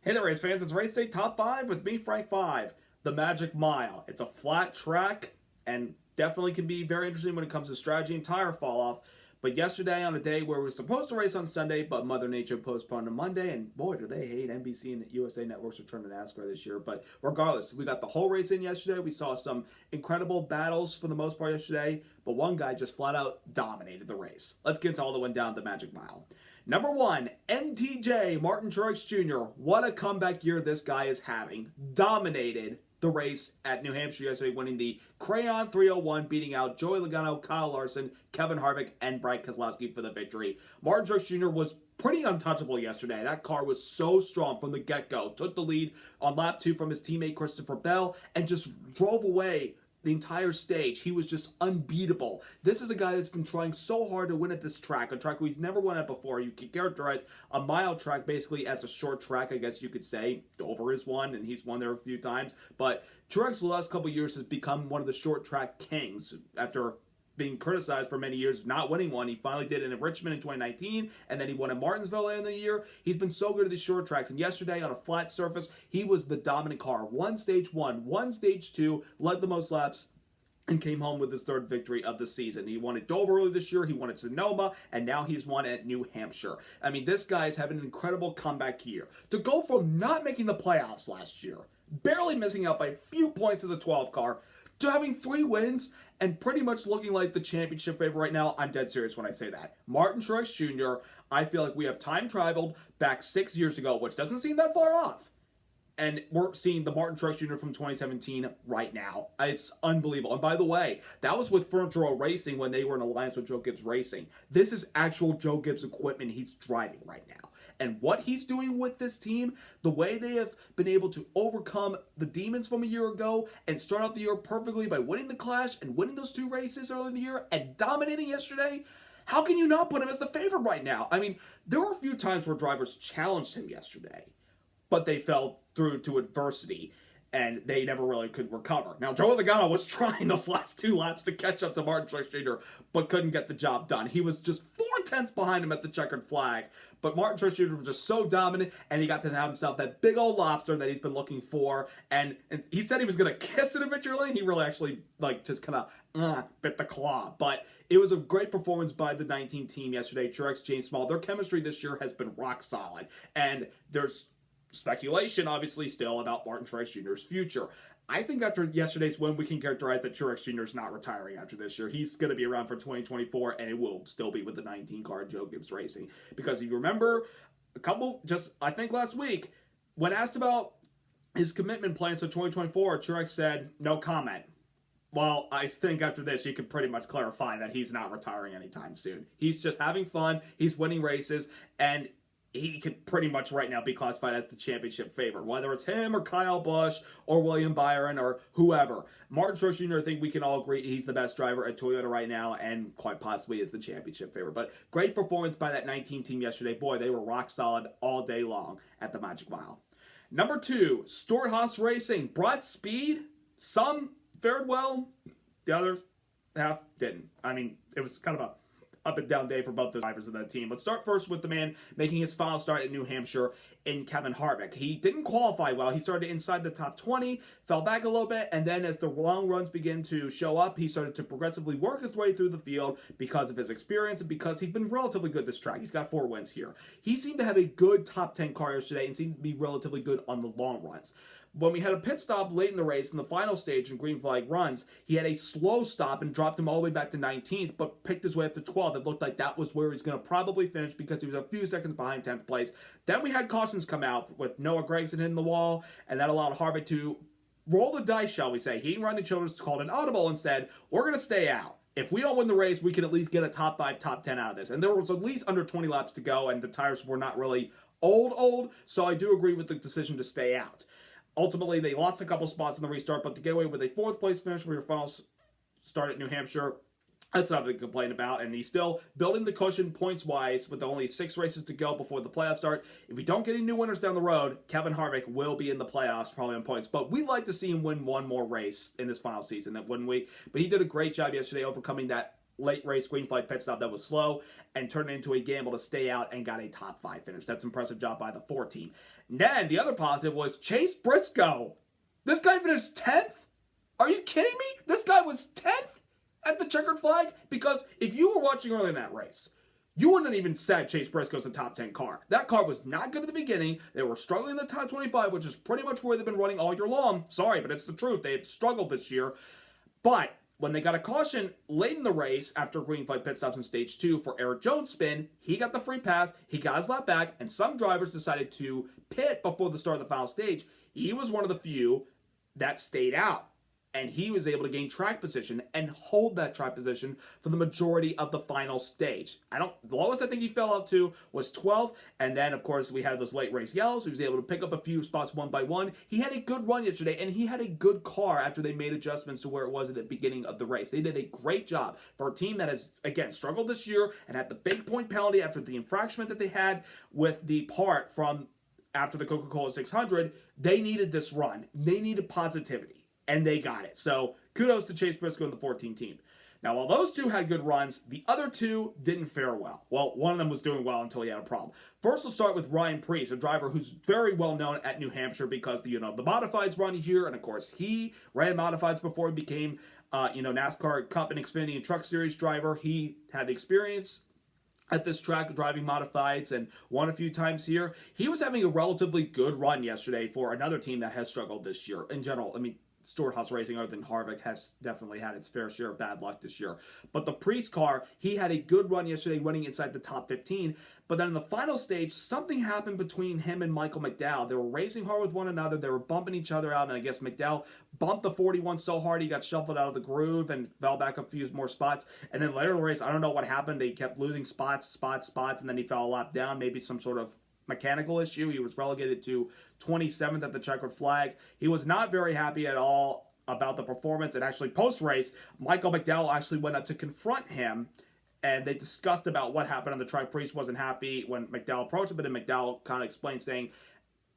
Hey there, race fans. It's Race Day Top 5 with me, Frank 5. The Magic Mile. It's a flat track and definitely can be very interesting when it comes to strategy and tire fall off. But yesterday, on a day where we were supposed to race on Sunday, but Mother Nature postponed to Monday, and boy, do they hate NBC and USA Network's return to NASCAR this year. But regardless, we got the whole race in yesterday. We saw some incredible battles for the most part yesterday, but one guy just flat out dominated the race. Let's get into all the way down the Magic Mile. Number 1, MTJ, Martin Truex Jr. What a comeback year this guy is having. Dominated the race at New Hampshire yesterday, winning the Crayon 301, beating out Joey Logano, Kyle Larson, Kevin Harvick, and Brad Keselowski for the victory. Martin Truex Jr. was pretty untouchable yesterday. That car was so strong from the get-go. Took the lead on lap 2 from his teammate Christopher Bell and just drove away the entire stage. He was just unbeatable. This is a guy that's been trying so hard to win at this track, a track where he's never won at before. You can characterize a mile track basically as a short track, I guess you could say. Dover is one, and he's won there a few times. But Truex the last couple of years has become one of the short track kings after being criticized for many years, not winning one. He finally did it in Richmond in 2019, and then he won at Martinsville later in the year. He's been so good at these short tracks, and yesterday on a flat surface, he was the dominant car. One stage 1, one stage 2, led the most laps, and came home with his third victory of the season. He won at Dover earlier this year, he won at Sonoma, and now he's won at New Hampshire. I mean, this guy is having an incredible comeback year. To go from not making the playoffs last year, barely missing out by a few points of the 12 car, to having 3 wins and pretty much looking like the championship favorite right now. I'm dead serious when I say that. Martin Truex Jr., I feel like we have time traveled back 6 years ago, which doesn't seem that far off. And we're seeing the Martin Truex Jr. from 2017 right now. It's unbelievable. And by the way, that was with Furniture Row Racing when they were in alliance with Joe Gibbs Racing. This is actual Joe Gibbs equipment he's driving right now. And what he's doing with this team, the way they have been able to overcome the demons from a year ago and start out the year perfectly by winning the Clash and winning those 2 races early in the year and dominating yesterday, how can you not put him as the favorite right now? I mean, there were a few times where drivers challenged him yesterday, but they fell through to adversity, and they never really could recover. Now, Joey Logano was trying those last 2 laps to catch up to Martin Truex Jr., but couldn't get the job done. He was just 4/10 behind him at the checkered flag, but Martin Truex Jr. was just so dominant, and he got to have himself that big old lobster that he's been looking for, and he said he was going to kiss it in victory lane. He really actually, just kind of bit the claw, but it was a great performance by the 19 team yesterday. Truex, James Small, their chemistry this year has been rock solid, and there's speculation, obviously, still about Martin Truex Jr.'s future. I think after yesterday's win, we can characterize that Truex Jr. is not retiring after this year. He's going to be around for 2024, and it will still be with the 19 car Joe Gibbs Racing. Because if you remember, I think last week, when asked about his commitment plans for 2024, Truex said, no comment. Well, I think after this, you can pretty much clarify that he's not retiring anytime soon. He's just having fun, he's winning races, and he could pretty much right now be classified as the championship favorite, whether it's him or Kyle Busch or William Byron or whoever. Martin Truex Jr., I think we can all agree he's the best driver at Toyota right now and quite possibly is the championship favorite. But great performance by that 19 team yesterday. Boy, they were rock solid all day long at the Magic Mile. Number 2, Stewart-Haas Racing brought speed. Some fared well, the other half didn't. I mean, it was kind of a up and down day for both the drivers of that team. Let's start first with the man making his final start at New Hampshire in Kevin Harvick. He didn't qualify well. He started inside the top 20, fell back a little bit, and then as the long runs began to show up, he started to progressively work his way through the field because of his experience and because he's been relatively good this track. He's got 4 wins here. He seemed to have a good top 10 car yesterday and seemed to be relatively good on the long runs. When we had a pit stop late in the race in the final stage in green flag runs, he had a slow stop and dropped him all the way back to 19th, but picked his way up to 12th. It looked like that was where he was going to probably finish because he was a few seconds behind 10th place. Then we had cautions come out with Noah Gragson hitting the wall, and that allowed Harvick to roll the dice, shall we say. He didn't run the children's, called an audible instead. We're going to stay out. If we don't win the race, we can at least get a top 5, top 10 out of this. And there was at least under 20 laps to go, and the tires were not really old, so I do agree with the decision to stay out. Ultimately, they lost a couple spots in the restart, but to get away with a 4th place finish for your final start at New Hampshire, that's nothing to complain about, and he's still building the cushion points-wise with only 6 races to go before the playoffs start. If we don't get any new winners down the road, Kevin Harvick will be in the playoffs, probably on points, but we'd like to see him win one more race in his final season, wouldn't we? But he did a great job yesterday overcoming that late race green flag pit stop that was slow and turned it into a gamble to stay out and got a top 5 finish. That's an impressive job by the 4 team. And then the other positive was Chase Briscoe. This guy finished 10th? Are you kidding me? This guy was 10th at the checkered flag? Because if you were watching early in that race, you wouldn't have even said Chase Briscoe's a top 10 car. That car was not good at the beginning. They were struggling in the top 25, which is pretty much where they've been running all year long. Sorry, but it's the truth. They've struggled this year. But when they got a caution late in the race after green flag pit stops in stage 2 for Eric Jones' spin, he got the free pass, he got his lap back, and some drivers decided to pit before the start of the final stage. He was one of the few that stayed out. And he was able to gain track position and hold that track position for the majority of the final stage. The lowest I think he fell out to was 12th. And then, of course, we had those late race yellows. He was able to pick up a few spots one by one. He had a good run yesterday, and he had a good car after they made adjustments to where it was at the beginning of the race. They did a great job for a team that has, again, struggled this year and had the big point penalty after the infraction that they had with the part from after the Coca-Cola 600. They needed this run. They needed positivity. And they got it. So kudos to Chase Briscoe and the 14 team. Now, while those two had good runs, the other two didn't fare well. Well, one of them was doing well until he had a problem. First, we'll start with Ryan Preece, a driver who's very well known at New Hampshire because the modifieds run here, and of course he ran modifieds before he became NASCAR Cup and Xfinity and Truck Series driver. He had the experience at this track driving modifieds and won a few times here. He was having a relatively good run yesterday for another team that has struggled this year in general. I mean, Stewart-Haas Racing, other than Harvick, has definitely had its fair share of bad luck this year. But the Preece car, he had a good run yesterday, running inside the top 15. But then in the final stage, something happened between him and Michael McDowell. They were racing hard with one another. They were bumping each other out. And I guess McDowell bumped the 41 so hard he got shuffled out of the groove and fell back a few more spots. And then later in the race, I don't know what happened. They kept losing spots. And then he fell a lap down. Maybe some sort of mechanical issue. He was relegated to 27th at the checkered flag. He was not very happy at all about the performance. And actually, post-race, Michael McDowell actually went up to confront him, and they discussed about what happened on the track. Preece wasn't happy when McDowell approached him, but then McDowell kind of explained, saying,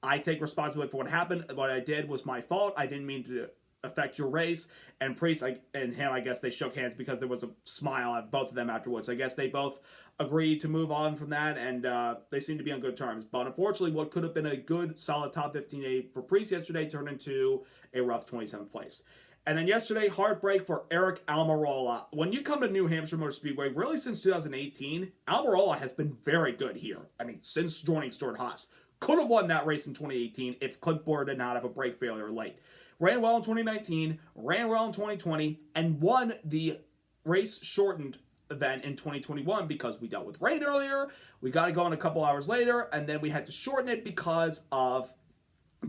I take responsibility for what happened. What I did was my fault. I didn't mean to affect your race. And Preece and him, I guess they shook hands because there was a smile at both of them afterwards. I guess they both agreed to move on from that, and they seem to be on good terms. But unfortunately, what could have been a good, solid top 15 for Preece yesterday turned into a rough 27th place. And then yesterday, heartbreak for Eric Almirola. When you come to New Hampshire Motor Speedway, really since 2018, Almirola has been very good here. I mean, since joining Stewart-Haas. Could have won that race in 2018 if Clint Bowyer did not have a brake failure late. Ran well in 2019, ran well in 2020, and won the race-shortened event in 2021 because we dealt with rain earlier. We got to go in a couple hours later, and then we had to shorten it because of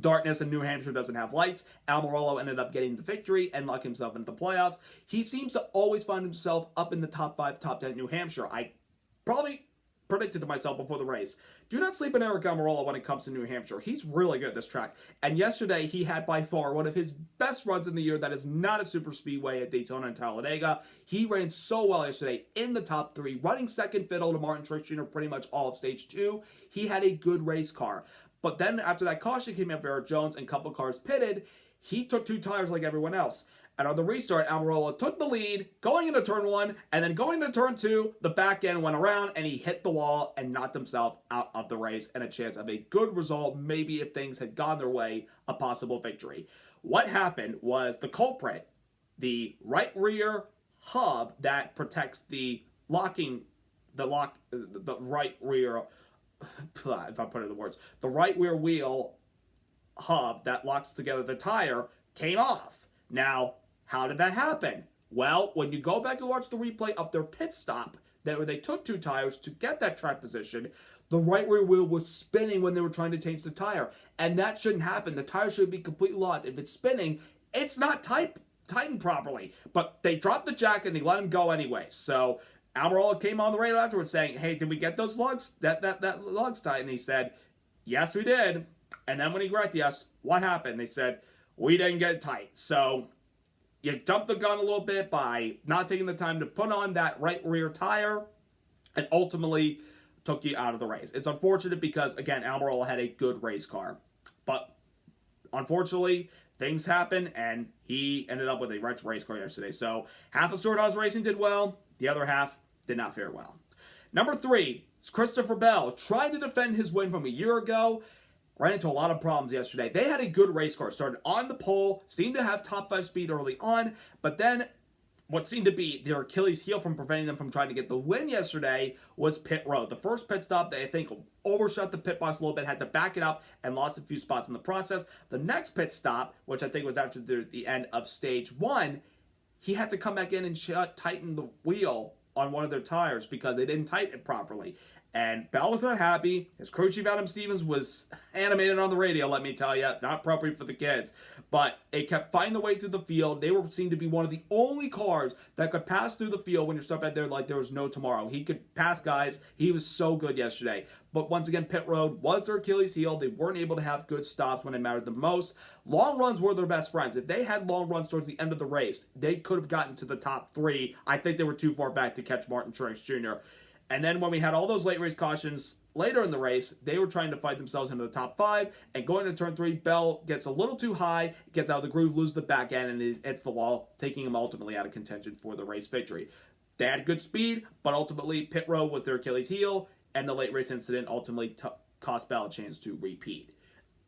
darkness, and New Hampshire doesn't have lights. Almirola ended up getting the victory and locked himself into the playoffs. He seems to always find himself up in the top 5, top 10 at New Hampshire. I probably predicted to myself before the race, do not sleep on Eric Almirola when it comes to New Hampshire. He's really good at this track. And yesterday, he had by far one of his best runs in the year that is not a super speedway at Daytona and Talladega. He ran so well yesterday in the top 3, running second fiddle to Martin Truex Jr. pretty much all of stage 2. He had a good race car. But then after that caution came up for Eric Jones and a couple cars pitted, he took 2 tires like everyone else. And on the restart, Almirola took the lead, going into turn 1, and then going into turn 2, the back end went around, and he hit the wall and knocked himself out of the race, and a chance of a good result, maybe if things had gone their way, a possible victory. What happened was the culprit, the right rear hub that protects the right rear, if I put it in the words, the right rear wheel hub that locks together the tire came off. Now, how did that happen? Well, when you go back and watch the replay of their pit stop, where they took 2 tires to get that track position, the right rear wheel was spinning when they were trying to change the tire. And that shouldn't happen. The tire should be completely locked. If it's spinning, it's not tightened properly. But they dropped the jack and they let him go anyway. So Almirola came on the radio afterwards saying, hey, did we get those lugs? That lugs tight? And he said, yes, we did. And then when he got asked, what happened? They said, we didn't get it tight. So you jumped the gun a little bit by not taking the time to put on that right rear tire, and ultimately took you out of the race. It's unfortunate because, again, Almirola had a good race car. But unfortunately, things happen, and he ended up with a race car yesterday. So half of Stewart-Haas Racing did well, The other half did not fare well. Number 3 is Christopher Bell, trying to defend his win from a year ago. Ran into a lot of problems yesterday. They had a good race car. Started on the pole, seemed to have top 5 speed early on, but then what seemed to be their Achilles heel from preventing them from trying to get the win yesterday was pit road. The first pit stop, they I think overshot the pit box a little bit, had to back it up, and lost a few spots in the process. The next pit stop, which I think was after the end of stage 1, he had to come back in and tighten the wheel on one of their tires because they didn't tighten it properly. And Bell was not happy. His crew chief, Adam Stevens, was animated on the radio, let me tell you. Not appropriate for the kids. But it kept finding the way through the field. They seemed to be one of the only cars that could pass through the field when you're stuck out there like there was no tomorrow. He could pass guys. He was so good yesterday. But once again, pit road was their Achilles heel. They weren't able to have good stops when it mattered the most. Long runs were their best friends. If they had long runs towards the end of the race, they could have gotten to the top 3. I think they were too far back to catch Martin Truex Jr., and then when we had all those late race cautions later in the race, they were trying to fight themselves into the top 5. And going to turn 3, Bell gets a little too high, gets out of the groove, loses the back end, and hits the wall, taking him ultimately out of contention for the race victory. They had good speed, but ultimately pit road was their Achilles heel, and the late race incident ultimately cost Bell a chance to repeat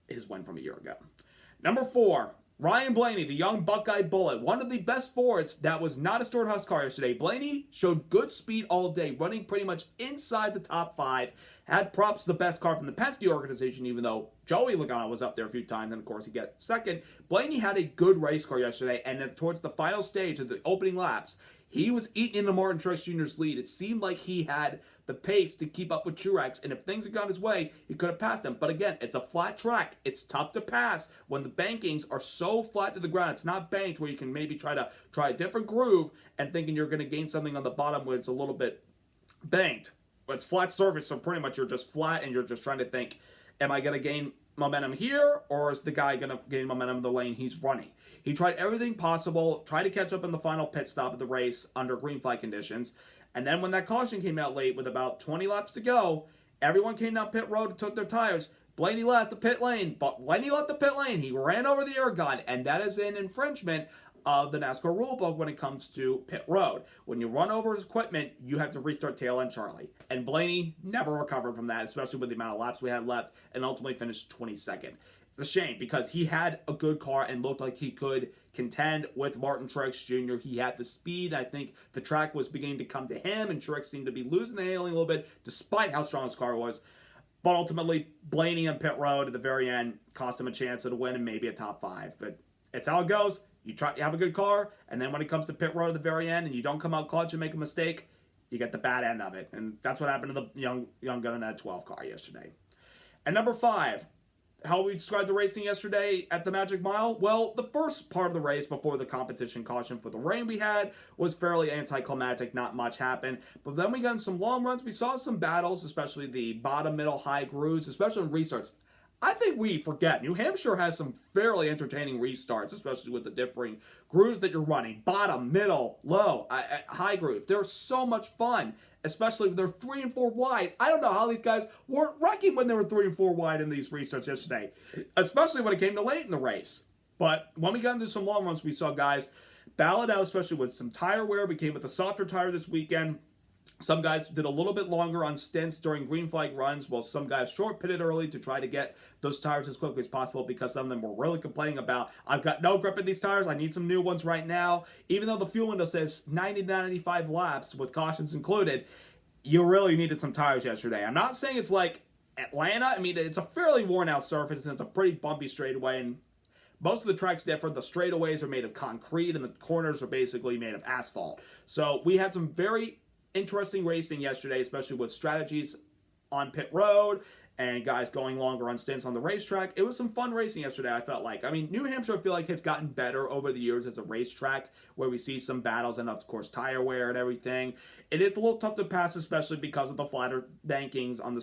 his win from a year ago. Number 4. Ryan Blaney, the young Buckeye Bullet, one of the best Fords that was not a Stewart-Haas car yesterday. Blaney showed good speed all day, running pretty much inside the top 5. Had props the best car from the Penske organization, even though Joey Logano was up there a few times, and of course he got second. Blaney had a good race car yesterday, and then towards the final stage of the opening laps, he was eating into Martin Truex Jr.'s lead. It seemed like he had the pace to keep up with Truex, and if things had gone his way, he could have passed him. But again, it's a flat track. It's tough to pass when the bankings are so flat to the ground. It's not banked where you can maybe try a different groove and thinking you're going to gain something on the bottom where it's a little bit banked. But it's flat surface, so pretty much you're just flat, and you're just trying to think, am I going to gain momentum here, or is the guy going to gain momentum in the lane he's running? He tried everything possible, tried to catch up in the final pit stop of the race under green flag conditions, and then when that caution came out late with about 20 laps to go, everyone came down pit road and took their tires. Blaney left the pit lane, but when he left the pit lane, he ran over the air gun, and that is an infringement of the NASCAR rulebook when it comes to pit road. When you run over his equipment, you have to restart tail end Charlie. And Blaney never recovered from that, especially with the amount of laps we had left, and ultimately finished 22nd. It's a shame because he had a good car and looked like he could contend with Martin Truex Jr. He had the speed. I think the track was beginning to come to him, and Truex seemed to be losing the handling a little bit, despite how strong his car was. But ultimately, Blaney on pit road at the very end cost him a chance at a win and maybe a top 5. But it's how it goes. You have a good car, and then when it comes to pit road at the very end and you don't come out clutch and make a mistake, you get the bad end of it. And that's what happened to the young gun in that 12 car yesterday. And number 5, how we described the racing yesterday at the Magic Mile? Well, the first part of the race before the competition caution for the rain we had was fairly anticlimactic. Not much happened. But then we got in some long runs. We saw some battles, especially the bottom, middle, high grooves, especially in restarts. I think we forget. New Hampshire has some fairly entertaining restarts, especially with the differing grooves that you're running. Bottom, middle, low, high groove. They're so much fun, especially if they're 3 and 4 wide. I don't know how these guys weren't wrecking when they were 3 and 4 wide in these restarts yesterday, especially when it came to late in the race. But when we got into some long runs, we saw guys battle it out, especially with some tire wear. We came with a softer tire this weekend. Some guys did a little bit longer on stints during green flag runs, while some guys short pitted early to try to get those tires as quickly as possible because some of them were really complaining about, I've got no grip in these tires, I need some new ones right now. Even though the fuel window says 90 to 95 laps with cautions included, you really needed some tires yesterday. I'm not saying it's like Atlanta. I mean, it's a fairly worn out surface and it's a pretty bumpy straightaway, and most of the tracks differ. The straightaways are made of concrete and the corners are basically made of asphalt. So we had some very interesting racing yesterday, especially with strategies on pit road and guys going longer on stints on the racetrack. It was some fun racing yesterday, I felt like. I mean, New Hampshire, I feel like, has gotten better over the years as a racetrack where we see some battles and, of course, tire wear and everything. It is a little tough to pass, especially because of the flatter bankings on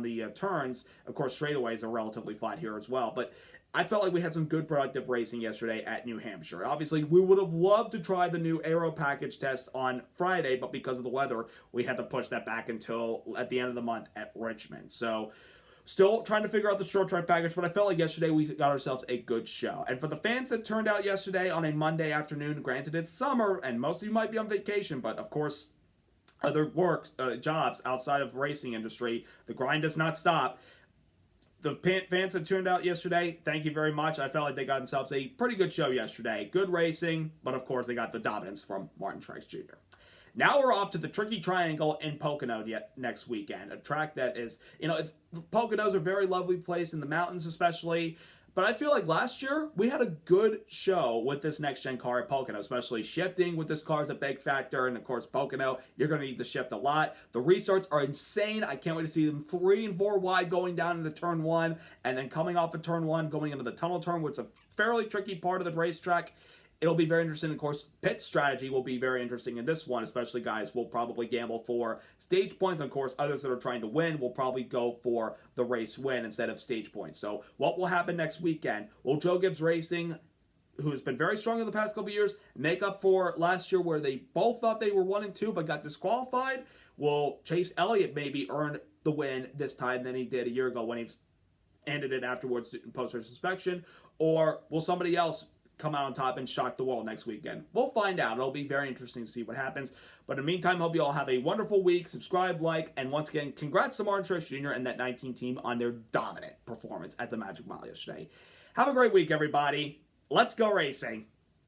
the turns. Of course, straightaways are relatively flat here as well, but I felt like we had some good productive racing yesterday at New Hampshire. Obviously, we would have loved to try the new aero package test on Friday, but because of the weather, we had to push that back until at the end of the month at Richmond. So, still trying to figure out the short track package, but I felt like yesterday we got ourselves a good show. And for the fans that turned out yesterday on a Monday afternoon, granted it's summer, and most of you might be on vacation, but of course, other work jobs outside of racing industry. The grind does not stop. The fans that turned out yesterday, thank you very much. I felt like they got themselves a pretty good show yesterday. Good racing, but of course they got the dominance from Martin Truex Jr. Now we're off to the Tricky Triangle in Pocono next weekend. A track that is, Pocono's a very lovely place in the mountains especially. But I feel like last year, we had a good show with this next-gen car at Pocono, especially shifting with this car is a big factor. And, of course, Pocono, you're going to need to shift a lot. The restarts are insane. I can't wait to see them 3 and 4 wide going down into turn 1, and then coming off of turn 1, going into the tunnel turn, which is a fairly tricky part of the racetrack. It'll be very interesting. Of course, pit strategy will be very interesting in this one, especially guys will probably gamble for stage points. Of course, others that are trying to win will probably go for the race win instead of stage points. So what will happen next weekend? Will Joe Gibbs Racing, who has been very strong in the past couple years, make up for last year where they both thought they were 1 and 2 but got disqualified? Will Chase Elliott maybe earn the win this time than he did a year ago when he ended it afterwards in post-race inspection? Or will somebody else come out on top and shock the world next weekend? We'll find out. It'll be very interesting to see what happens. But in the meantime, hope you all have a wonderful week. Subscribe, like, and once again, congrats to Martin Truex Jr. and that 19 team on their dominant performance at the Magic Mile yesterday. Have a great week, everybody. Let's go racing.